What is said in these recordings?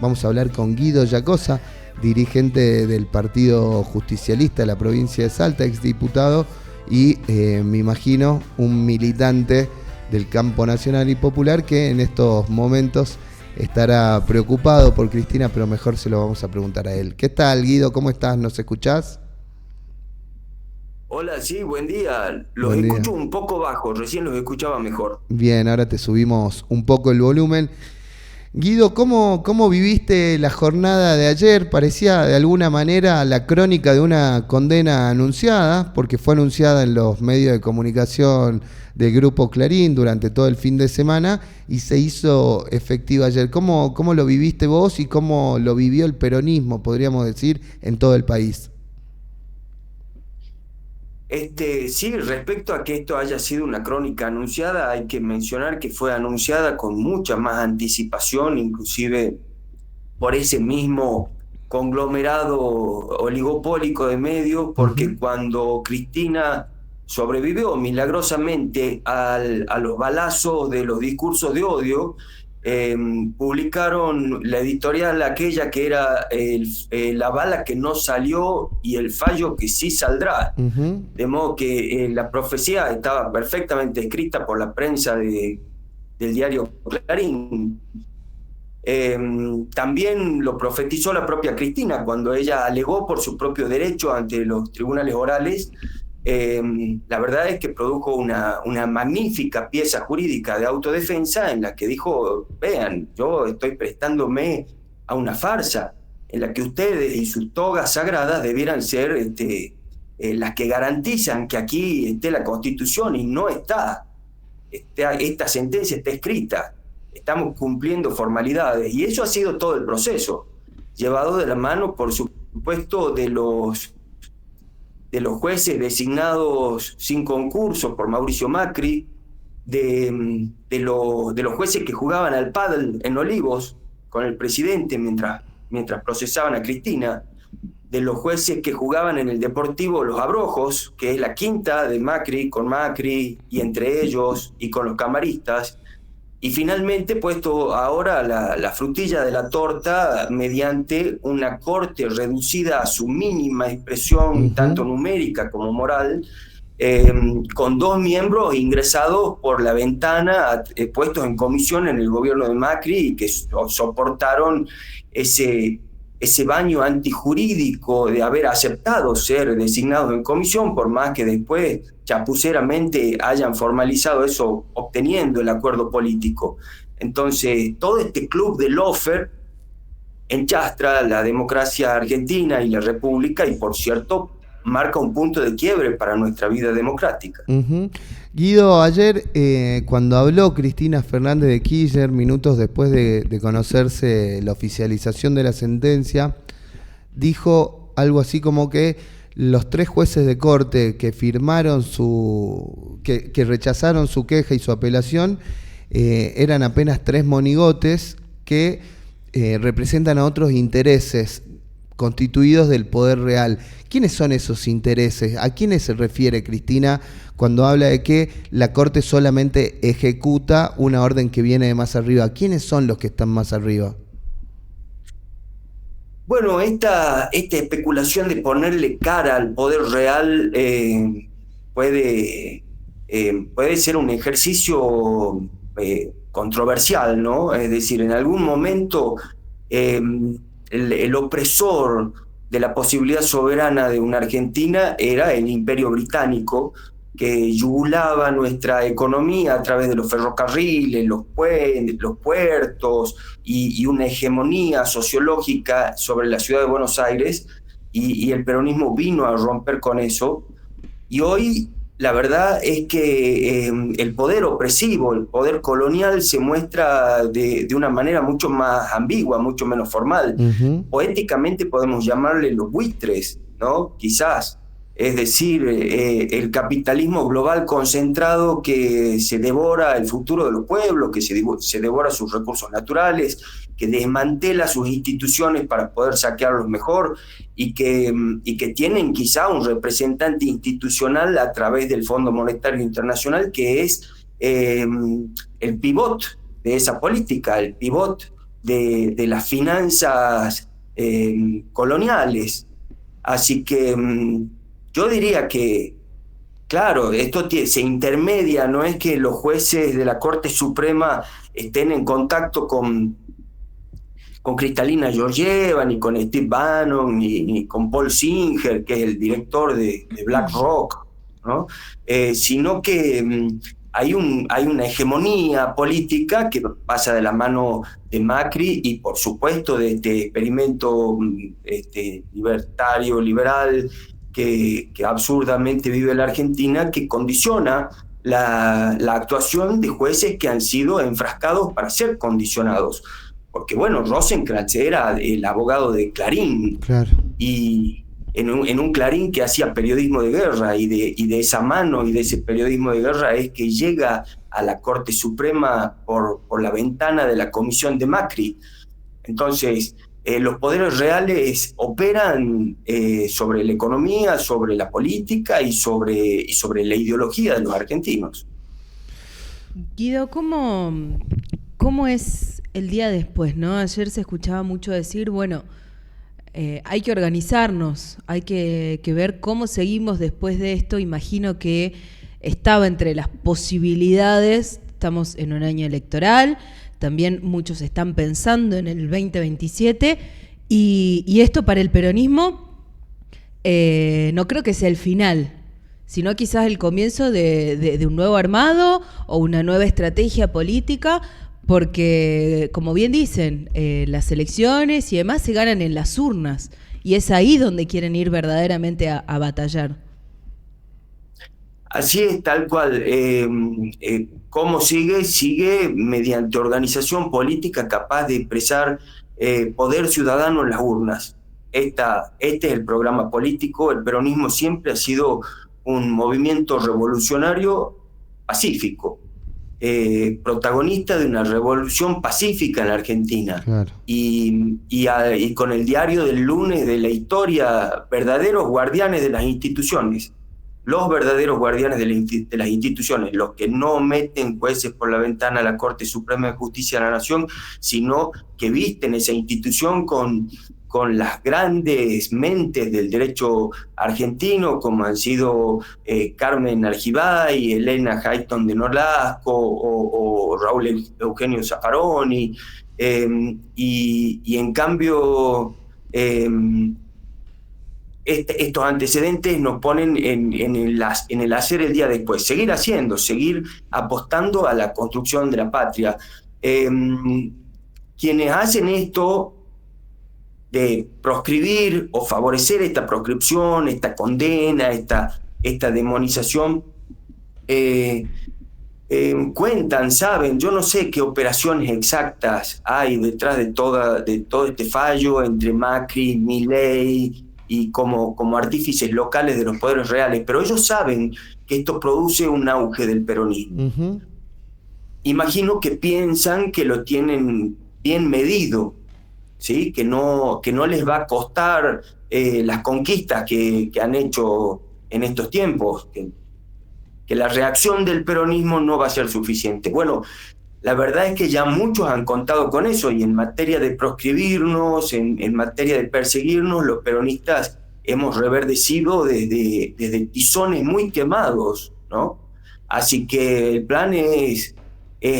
Vamos a hablar con Guido Yacosa, dirigente del Partido Justicialista de la provincia de Salta, exdiputado y me imagino un militante del campo nacional y popular que en estos momentos estará preocupado por Cristina, pero mejor se lo vamos a preguntar a él. ¿Qué tal, Guido? ¿Cómo estás? ¿Nos escuchás? Hola, sí, buen día. Los Buen día. escucho un poco bajo, recién los escuchaba mejor. Bien, ahora te subimos un poco el volumen. Guido, ¿cómo viviste la jornada de ayer? Parecía de alguna manera la crónica de una condena anunciada, porque fue anunciada en los medios de comunicación del Grupo Clarín durante todo el fin de semana y se hizo efectiva ayer. ¿Cómo lo viviste vos y cómo lo vivió el peronismo, podríamos decir, en todo el país? Sí, respecto a que esto haya sido una crónica anunciada, hay que mencionar que fue anunciada con mucha más anticipación, inclusive por ese mismo conglomerado oligopólico de medios, Ujú. porque cuando Cristina sobrevivió milagrosamente a los balazos de los discursos de odio, eh, publicaron la editorial aquella que era la bala que no salió y el fallo que sí saldrá. Ujú. De modo que la profecía estaba perfectamente escrita por la prensa del diario Clarín. Eh, También lo profetizó la propia Cristina cuando ella alegó por su propio derecho ante los tribunales orales. Eh, la verdad es que produjo una magnífica pieza jurídica de autodefensa en la que dijo, vean, yo estoy prestándome a una farsa en la que ustedes y sus togas sagradas debieran ser las que garantizan que aquí esté la Constitución y no está. Esta sentencia está escrita, estamos cumpliendo formalidades y eso ha sido todo el proceso, llevado de la mano, por supuesto, de los jueces designados sin concurso por Mauricio Macri, de los jueces que jugaban al pádel en Olivos con el presidente mientras procesaban a Cristina, de los jueces que jugaban en el Deportivo Los Abrojos, que es la quinta de Macri, con Macri y entre ellos y con los camaristas, y finalmente puesto ahora la frutilla de la torta mediante una corte reducida a su mínima expresión, tanto Ujú. numérica como moral, eh, con dos miembros ingresados por la ventana, puestos en comisión en el gobierno de Macri y que soportaron ese, ese baño antijurídico de haber aceptado ser designados en comisión, por más que después chapuceramente hayan formalizado eso obteniendo el acuerdo político. Entonces, todo este club de lofer enchastra la democracia argentina y la república y, por cierto, marca un punto de quiebre para nuestra vida democrática. Ujú. Guido, ayer cuando habló Cristina Fernández de Kirchner, minutos después de conocerse la oficialización de la sentencia, dijo algo así como que los tres jueces de corte que firmaron que rechazaron su queja y su apelación eran apenas tres monigotes que representan a otros intereses constituidos del poder real. ¿Quiénes son esos intereses? ¿A quiénes se refiere Cristina cuando habla de que la Corte solamente ejecuta una orden que viene de más arriba? ¿Quiénes son los que están más arriba? Bueno, esta especulación de ponerle cara al poder real puede, puede ser un ejercicio controversial, ¿no? Es decir, en algún momento eh, el opresor de la posibilidad soberana de una Argentina era el Imperio Británico, que yugulaba nuestra economía a través de los ferrocarriles, los puertos y una hegemonía sociológica sobre la ciudad de Buenos Aires, y el peronismo vino a romper con eso. Y hoy la verdad es que el poder opresivo, el poder colonial se muestra de una manera mucho más ambigua, mucho menos formal. Ujú. Poéticamente podemos llamarle los buitres, ¿no? Quizás. Es decir, el capitalismo global concentrado que se devora el futuro de los pueblos, que se devora sus recursos naturales, que desmantela sus instituciones para poder saquearlos mejor y que tienen quizá un representante institucional a través del Fondo Monetario Internacional que es el pivot de esa política, el pivot de las finanzas coloniales. Así que yo diría que, claro, esto se intermedia, no es que los jueces de la Corte Suprema estén en contacto con Kristalina Georgieva, ni con Steve Bannon, ni con Paul Singer, que es el director de BlackRock, ¿no? Sino que hay una hegemonía política que pasa de la mano de Macri y, por supuesto, de este experimento libertario, liberal, que absurdamente vive la Argentina, que condiciona la actuación de jueces que han sido enfrascados para ser condicionados. Porque, bueno, Rosenkrantz era el abogado de Clarín. Claro. Y en un Clarín que hacía periodismo de guerra, y de esa mano y de ese periodismo de guerra es que llega a la Corte Suprema por la ventana de la comisión de Macri. Entonces, los poderes reales operan sobre la economía, sobre la política y sobre la ideología de los argentinos. Guido, ¿cómo es el día después, ¿no? Ayer se escuchaba mucho decir, bueno, hay que organizarnos, hay que ver cómo seguimos después de esto. Imagino que estaba entre las posibilidades, estamos en un año electoral, también muchos están pensando en el 2027, y esto para el peronismo no creo que sea el final, sino quizás el comienzo de un nuevo armado o una nueva estrategia política, porque, como bien dicen, las elecciones y demás se ganan en las urnas, y es ahí donde quieren ir verdaderamente a batallar. Así es, tal cual. ¿Cómo sigue? Sigue mediante organización política capaz de expresar poder ciudadano en las urnas. Este es el programa político. El peronismo siempre ha sido un movimiento revolucionario pacífico, protagonista de una revolución pacífica en la Argentina. Claro. Y con el diario del lunes de la historia, verdaderos guardianes de las instituciones. Los verdaderos guardianes de las instituciones, los que no meten jueces por la ventana a la Corte Suprema de Justicia de la Nación, sino que visten esa institución con las grandes mentes del derecho argentino, como han sido Carmen Argibay, Elena Hayton de Nolasco o Raúl Eugenio Zaffaroni, y en cambio estos antecedentes nos ponen en el hacer el día después, seguir haciendo, seguir apostando a la construcción de la patria. Quienes hacen esto de proscribir o favorecer esta proscripción, esta condena, esta demonización, cuentan, saben, yo no sé qué operaciones exactas hay detrás de todo este fallo entre Macri, Milei y como artífices locales de los poderes reales, pero ellos saben que esto produce un auge del peronismo. Uh-huh. Imagino que piensan que lo tienen bien medido, ¿sí? Que no les va a costar las conquistas que han hecho en estos tiempos, que la reacción del peronismo no va a ser suficiente. Bueno, la verdad es que ya muchos han contado con eso, y en materia de proscribirnos, en materia de perseguirnos, los peronistas hemos reverdecido desde tizones muy quemados, ¿no? Así que el plan es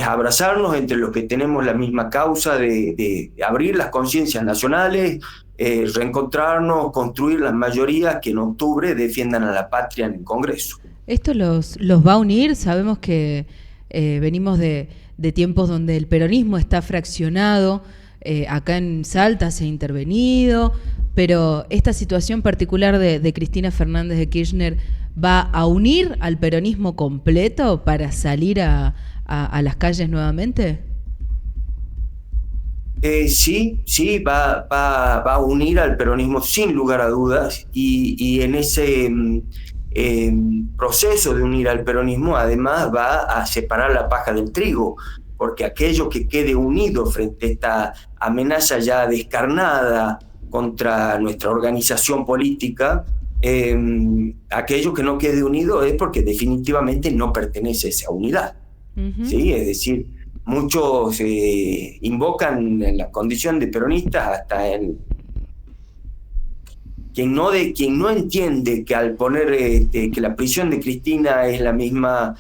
abrazarnos entre los que tenemos la misma causa de abrir las conciencias nacionales, reencontrarnos, construir las mayorías que en octubre defiendan a la patria en el Congreso. ¿Esto los va a unir? Sabemos que venimos de tiempos donde el peronismo está fraccionado, acá en Salta se ha intervenido, pero esta situación particular de Cristina Fernández de Kirchner va a unir al peronismo completo para salir a las calles nuevamente. Sí, va a unir al peronismo sin lugar a dudas, y en ese proceso de unir al peronismo además va a separar la paja del trigo, porque aquello que quede unido frente a esta amenaza ya descarnada contra nuestra organización política, aquello que no quede unido es porque definitivamente no pertenece a esa unidad. Uh-huh. ¿Sí? Es decir, muchos invocan la condición de peronistas hasta en quien no entiende que al poner que la prisión de Cristina es la misma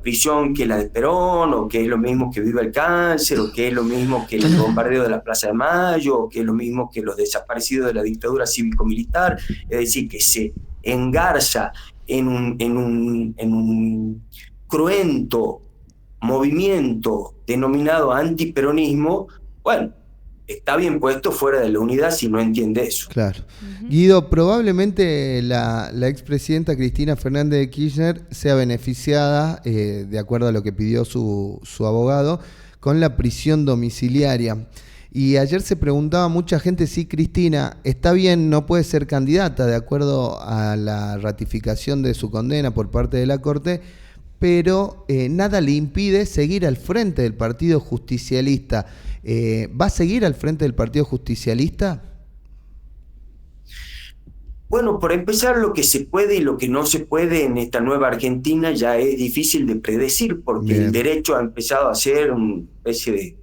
prisión que la de Perón, o que es lo mismo que Viva el Cáncer, o que es lo mismo que el bombardeo de la Plaza de Mayo, o que es lo mismo que los desaparecidos de la dictadura cívico-militar. Es decir, que se engarza en un cruento movimiento denominado antiperonismo. Bueno, está bien puesto fuera de la unidad si no entiende eso. Claro. Guido, probablemente la expresidenta Cristina Fernández de Kirchner sea beneficiada, de acuerdo a lo que pidió su abogado, con la prisión domiciliaria. Y ayer se preguntaba mucha gente si Cristina está bien, no puede ser candidata de acuerdo a la ratificación de su condena por parte de la Corte, pero nada le impide seguir al frente del Partido Justicialista. ¿Va a seguir al frente del Partido Justicialista? Bueno, por empezar, lo que se puede y lo que no se puede en esta nueva Argentina ya es difícil de predecir, porque el derecho ha empezado a ser una especie de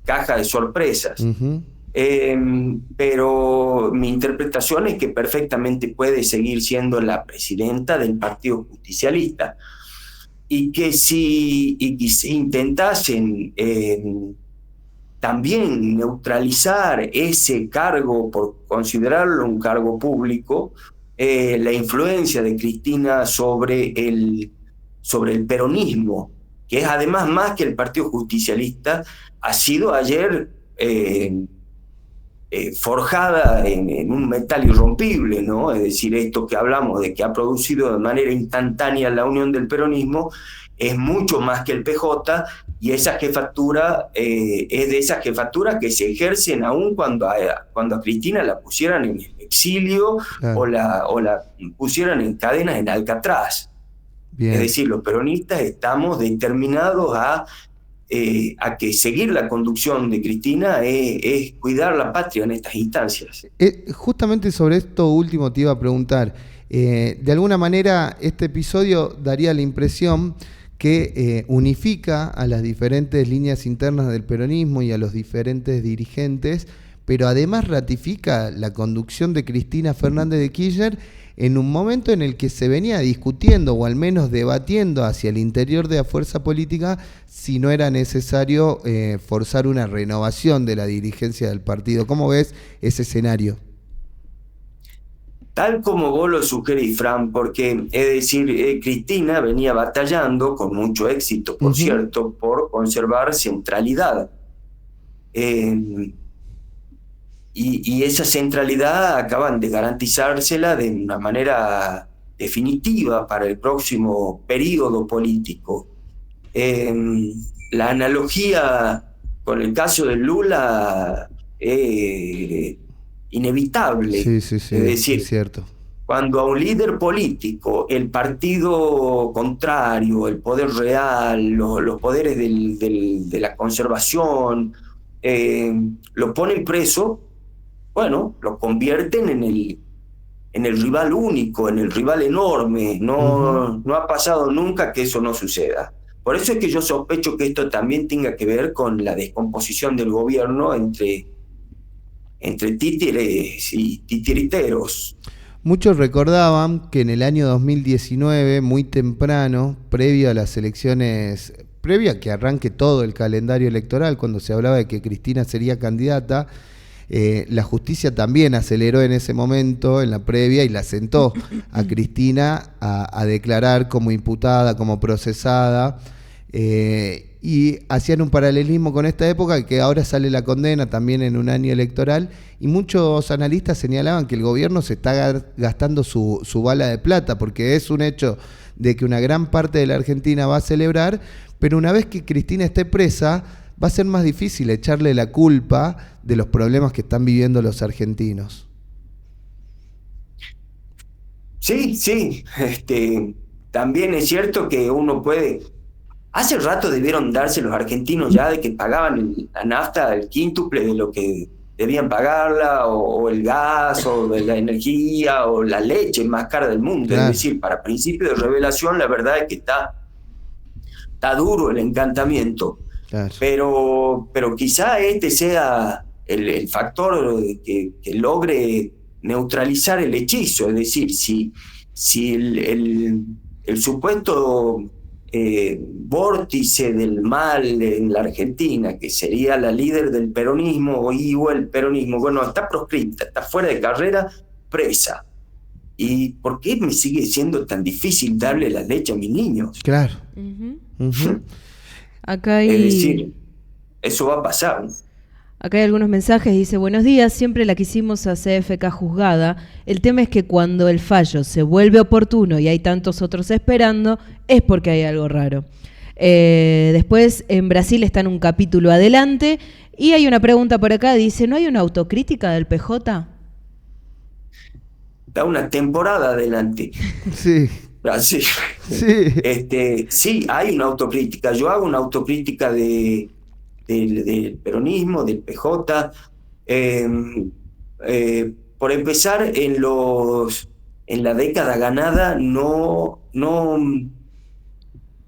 caja de sorpresas. Pero mi interpretación es que perfectamente puede seguir siendo la presidenta del Partido Justicialista, y que si intentasen también neutralizar ese cargo por considerarlo un cargo público, la influencia de Cristina sobre el peronismo, que es además más que el Partido Justicialista, ha sido ayer forjada en un metal irrompible, ¿no? Es decir, esto que hablamos de que ha producido de manera instantánea la unión del peronismo es mucho más que el PJ, y esa jefatura es de esas jefaturas que se ejercen aún cuando a Cristina la pusieran en el exilio, o la pusieran en cadenas en Alcatraz. Bien. Es decir, los peronistas estamos determinados a que seguir la conducción de Cristina es cuidar la patria en estas instancias. Justamente sobre esto último te iba a preguntar. De alguna manera este episodio daría la impresión que unifica a las diferentes líneas internas del peronismo y a los diferentes dirigentes, pero además ratifica la conducción de Cristina Fernández de Kirchner en un momento en el que se venía discutiendo, o al menos debatiendo hacia el interior de la fuerza política, si no era necesario forzar una renovación de la dirigencia del partido. ¿Cómo ves ese escenario? Tal como vos lo sugerís, Fran, porque es decir, Cristina venía batallando con mucho éxito, por cierto, por conservar centralidad. Y esa centralidad acaban de garantizársela de una manera definitiva para el próximo periodo político. La analogía con el caso de Lula es inevitable. Sí, es decir, es cierto. Cuando a un líder político, el partido contrario, el poder real, los poderes de la conservación, lo ponen preso, bueno, lo convierten en el rival único, en el rival enorme. No ha pasado nunca que eso no suceda. Por eso es que yo sospecho que esto también tenga que ver con la descomposición del gobierno entre títeres y titiriteros. Muchos recordaban que en el año 2019, muy temprano, previo a las elecciones, previo a que arranque todo el calendario electoral, cuando se hablaba de que Cristina sería candidata, la justicia también aceleró en ese momento, en la previa, y la sentó a Cristina a declarar como imputada, como procesada, y hacían un paralelismo con esta época, que ahora sale la condena también en un año electoral, y muchos analistas señalaban que el gobierno se está gastando su bala de plata, porque es un hecho de que una gran parte de la Argentina va a celebrar, pero una vez que Cristina esté presa, va a ser más difícil echarle la culpa de los problemas que están viviendo los argentinos. Sí. También es cierto que uno puede... Hace rato debieron darse los argentinos ya de que pagaban la nafta el quíntuple de lo que debían pagarla, o el gas, o de la energía, o la leche más cara del mundo. Claro. Es decir, para principio de revelación, la verdad es que está está duro el encantamiento. Claro. Pero quizá este sea el factor que logre neutralizar el hechizo. Es decir, si el supuesto vórtice del mal en la Argentina, que sería la líder del peronismo o el peronismo, bueno, está proscripta, está fuera de carrera, presa. ¿Y por qué me sigue siendo tan difícil darle la leche a mis niños? Claro. Acá Es decir, eso va a pasar. Acá hay algunos mensajes, dice: buenos días, siempre la quisimos a CFK juzgada. El tema es que cuando el fallo se vuelve oportuno y hay tantos otros esperando, es porque hay algo raro. Después, en Brasil están un capítulo adelante. Y hay una pregunta por acá, dice: ¿no hay una autocrítica del PJ? Da una temporada adelante. Sí. Brasil. Sí. Sí, hay una autocrítica. Yo hago una autocrítica del peronismo, del PJ. Por empezar, en la década ganada no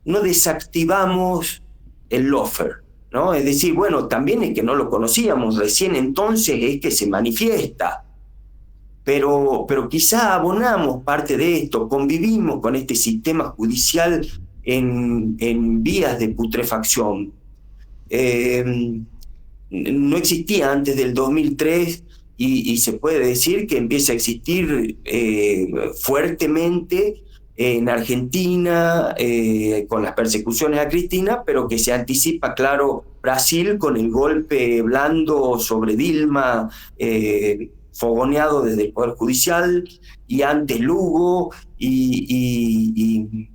desactivamos el lawfare, ¿no? Es decir, bueno, también es que no lo conocíamos, recién entonces es que se manifiesta. Pero quizá abonamos parte de esto, convivimos con este sistema judicial en vías de putrefacción. No existía antes del 2003 y se puede decir que empieza a existir fuertemente en Argentina con las persecuciones a Cristina, pero que se anticipa, claro, Brasil con el golpe blando sobre Dilma, fogoneado desde el Poder Judicial, y antes Lugo, y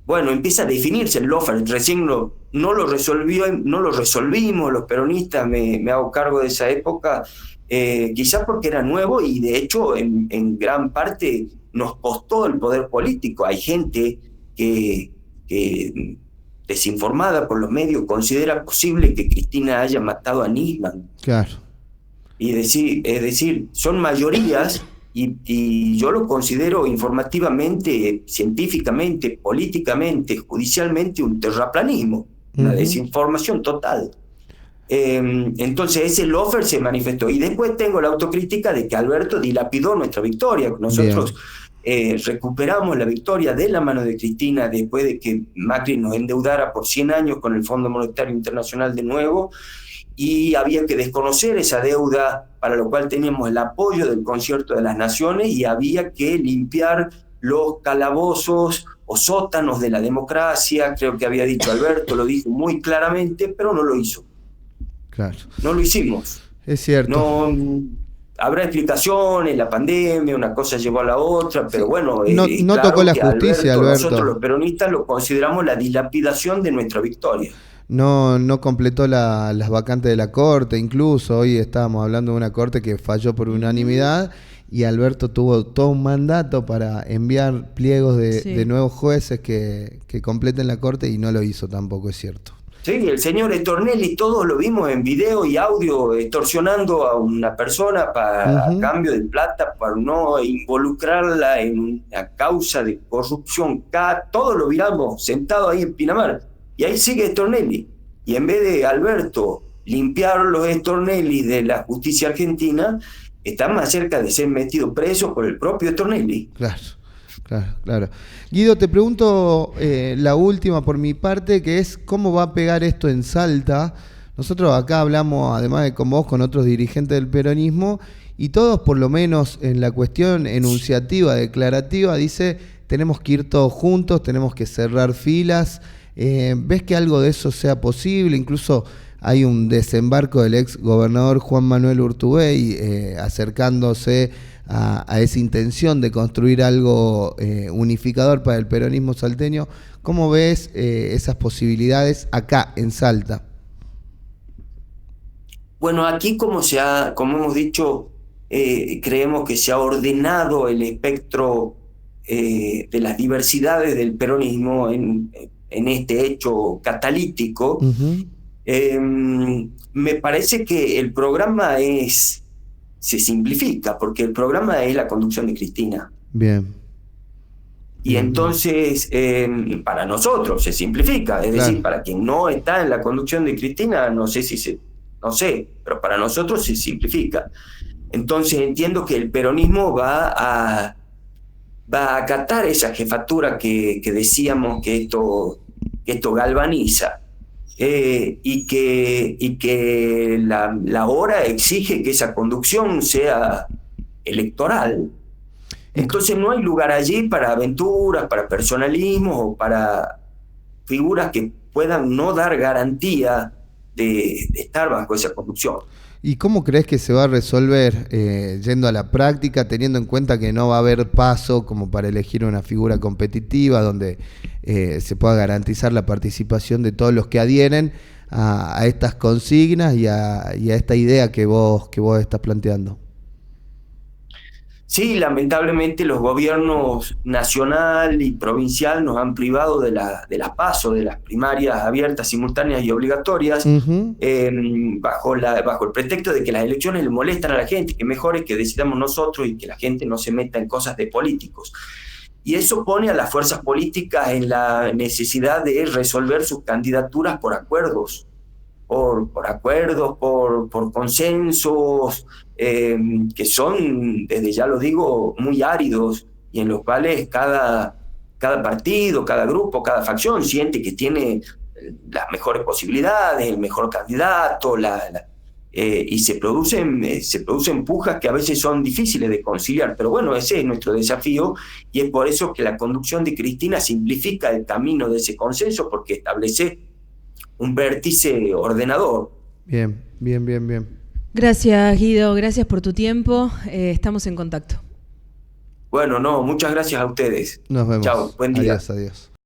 bueno, empieza a definirse el lawfare. Recién no lo resolvimos los peronistas, me hago cargo de esa época, quizás porque era nuevo y de hecho en gran parte nos costó el poder político. Hay gente que desinformada por los medios considera posible que Cristina haya matado a Nisman. Claro. Es decir, son mayorías y yo lo considero informativamente, científicamente, políticamente, judicialmente un terraplanismo, una desinformación total. Entonces ese lawfare se manifestó. Y después tengo la autocrítica de que Alberto dilapidó nuestra victoria. Nosotros recuperamos la victoria de la mano de Cristina después de que Macri nos endeudara por 100 años con el Fondo Monetario Internacional de nuevo. Y había que desconocer esa deuda, para lo cual teníamos el apoyo del Concierto de las Naciones, y había que limpiar los calabozos o sótanos de la democracia. Creo que había dicho Alberto, lo dijo muy claramente, pero no lo hizo. Claro. No lo hicimos. Es cierto. No, habrá explicaciones, la pandemia, una cosa llevó a la otra, pero bueno, no claro, tocó la justicia, Alberto. Nosotros los peronistas lo consideramos la dilapidación de nuestra victoria. No completó las vacantes de la Corte, incluso hoy estábamos hablando de una Corte que falló por unanimidad y Alberto tuvo todo un mandato para enviar pliegos de nuevos jueces que completen la Corte y no lo hizo tampoco, es cierto. Sí, el señor Stornelli, todos lo vimos en video y audio extorsionando a una persona a cambio de plata para no involucrarla en una causa de corrupción. Todos lo miramos sentado ahí en Pinamar. Y ahí sigue Stornelli. Y en vez de Alberto limpiar los Stornelli de la justicia argentina, está más cerca de ser metido preso por el propio Stornelli. Claro. Guido, te pregunto la última por mi parte, que es ¿cómo va a pegar esto en Salta? Nosotros acá hablamos, además de con vos, con otros dirigentes del peronismo, y todos, por lo menos en la cuestión enunciativa, declarativa, dice tenemos que ir todos juntos, tenemos que cerrar filas. ¿Ves que algo de eso sea posible? Incluso hay un desembarco del ex gobernador Juan Manuel Urtubey acercándose a esa intención de construir algo unificador para el peronismo salteño. ¿Cómo ves esas posibilidades acá en Salta? Bueno, aquí como hemos dicho, creemos que se ha ordenado el espectro de las diversidades del peronismo en este hecho catalítico. Me parece que el programa se simplifica, porque el programa es la conducción de Cristina. Bien. Y entonces, para nosotros se simplifica, es decir, para quien no está en la conducción de Cristina, no sé, pero para nosotros se simplifica. Entonces entiendo que el peronismo va a acatar esa jefatura que decíamos que esto galvaniza, y que la hora exige que esa conducción sea electoral. Entonces no hay lugar allí para aventuras, para personalismos o para figuras que puedan no dar garantía de estar bajo esa conducción. ¿Y cómo crees que se va a resolver yendo a la práctica, teniendo en cuenta que no va a haber paso como para elegir una figura competitiva donde se pueda garantizar la participación de todos los que adhieren a estas consignas y a esta idea que vos estás planteando? Sí, lamentablemente los gobiernos nacional y provincial nos han privado de las PASO, de las primarias abiertas, simultáneas y obligatorias, bajo el pretexto de que las elecciones le molestan a la gente, que mejor es que decidamos nosotros y que la gente no se meta en cosas de políticos. Y eso pone a las fuerzas políticas en la necesidad de resolver sus candidaturas por acuerdos, por consensos, que son, desde ya lo digo, muy áridos, y en los cuales cada partido, cada grupo, cada facción siente que tiene las mejores posibilidades, el mejor candidato, y se producen pujas que a veces son difíciles de conciliar. Pero bueno, ese es nuestro desafío, y es por eso que la conducción de Cristina simplifica el camino de ese consenso, porque establece un vértice ordenador. Bien. Gracias, Guido, gracias por tu tiempo. Estamos en contacto. Bueno, muchas gracias a ustedes. Nos vemos. Chao, buen día. Adiós.